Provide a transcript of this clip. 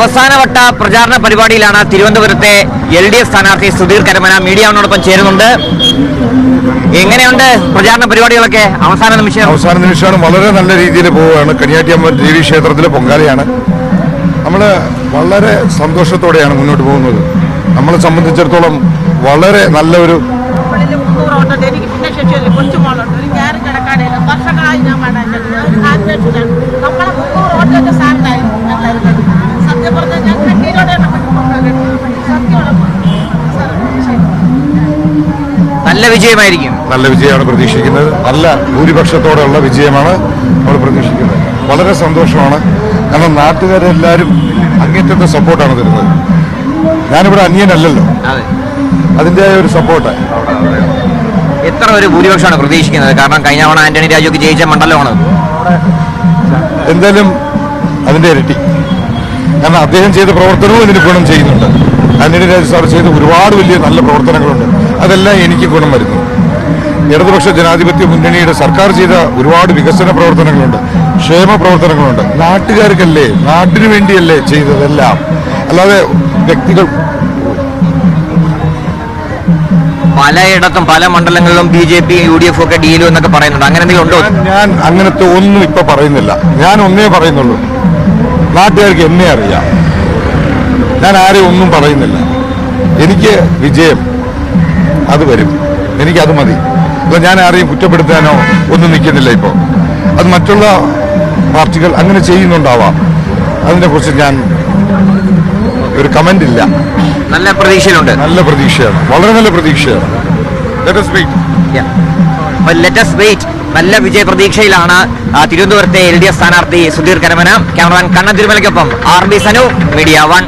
അവസാനവട്ട പ്രചാരണ പരിപാടിയിലാണ് തിരുവനന്തപുരത്തെ LDF സ്ഥാനാർത്ഥി സുധീർ കരമന മീഡിയ വണ്ണോടൊപ്പം ചേരുന്നുണ്ട്. എങ്ങനെയുണ്ട് പ്രചാരണ പരിപാടികളൊക്കെ? അവസാന നിമിഷമാണ്. വളരെ നല്ല രീതിയിൽ പോവുകയാണ്. കണിയാട്ടിയമ്മ ദേവി ക്ഷേത്രത്തിലെ പൊങ്കാലയാണ്. നമ്മൾ വളരെ സന്തോഷത്തോടെയാണ് മുന്നോട്ട് പോകുന്നത്. നമ്മളെ സംബന്ധിച്ചിടത്തോളം വളരെ നല്ലൊരു നല്ല വിജയമായിരിക്കും. നല്ല വിജയമാണ് പ്രതീക്ഷിക്കുന്നത്. നല്ല ഭൂരിപക്ഷത്തോടെയുള്ള വിജയമാണ് നമ്മൾ പ്രതീക്ഷിക്കുന്നത്. വളരെ സന്തോഷമാണ്. കാരണം നാട്ടുകാരെല്ലാവരും അങ്ങേറ്റത്തെ സപ്പോർട്ടാണ് തരുന്നത്. ഞാനിവിടെ അന്യനല്ലല്ലോ, അതിൻ്റെ ഒരു സപ്പോർട്ട്. എത്ര ഒരു ഭൂരിപക്ഷമാണ് പ്രതീക്ഷിക്കുന്നത്? കാരണം കഴിഞ്ഞ തവണ ആന്റണി രാജുക്ക് ജയിച്ച മണ്ഡലമാണ്. എന്തായാലും അതിന്റെ ഇരട്ടി. കാരണം അദ്ദേഹം ചെയ്ത പ്രവർത്തനവും ഇതിന് ഗുണം ചെയ്യുന്നുണ്ട്. ആന്റണി രാജു സാർ ചെയ്ത ഒരുപാട് വലിയ നല്ല പ്രവർത്തനങ്ങളുണ്ട്. അതെല്ലാം എനിക്ക് ഗുണം വരുന്നു. ഇടതുപക്ഷ ജനാധിപത്യ മുന്നണിയുടെ സർക്കാർ ചെയ്ത ഒരുപാട് വികസന പ്രവർത്തനങ്ങളുണ്ട്, ക്ഷേമ പ്രവർത്തനങ്ങളുണ്ട്. നാട്ടുകാർക്കല്ലേ, നാട്ടിനു വേണ്ടിയല്ലേ ചെയ്തതെല്ലാം, അല്ലാതെ വ്യക്തികൾ. പലയിടത്തും പല മണ്ഡലങ്ങളിലും BJP UDF ഒക്കെ ഡീലും എന്നൊക്കെ പറയുന്നുണ്ട്. അങ്ങനെ എന്തെങ്കിലും ഉണ്ടോ? ഞാൻ അങ്ങനത്തെ ഒന്നും ഇപ്പൊ പറയുന്നില്ല. ഞാൻ ഒന്നേ പറയുന്നുള്ളൂ, നാട്ടുകാർക്ക് എന്നെ അറിയാം. ഞാൻ ആരെയും ഒന്നും പറയുന്നില്ല. എനിക്ക് വിജയം അത് വരും, എനിക്കത് മതി. അല്ല, ഞാൻ ആരെയും കുറ്റപ്പെടുത്താനോ ഒന്നും നിൽക്കുന്നില്ല. ഇപ്പോൾ അത് മറ്റുള്ള പാർട്ടികൾ അങ്ങനെ ചെയ്യുന്നുണ്ടാവാം. അതിനെക്കുറിച്ച് ഞാൻ ഒരു കമന്റ് ഇല്ല. നല്ല പ്രതീക്ഷയിലുണ്ട്. നല്ല പ്രതീക്ഷയാണ്, വളരെ നല്ല പ്രതീക്ഷയാണ്. Let us wait. നല്ല വിജയ പ്രതീക്ഷയിലാണ് തിരുവനന്തപുരത്തെ LDF സ്ഥാനാർത്ഥി സുധീർ കരമന. ക്യാമറമാൻ കണ്ണൻ തിരുമലയ്ക്കൊപ്പം RB സനു, മീഡിയ 1.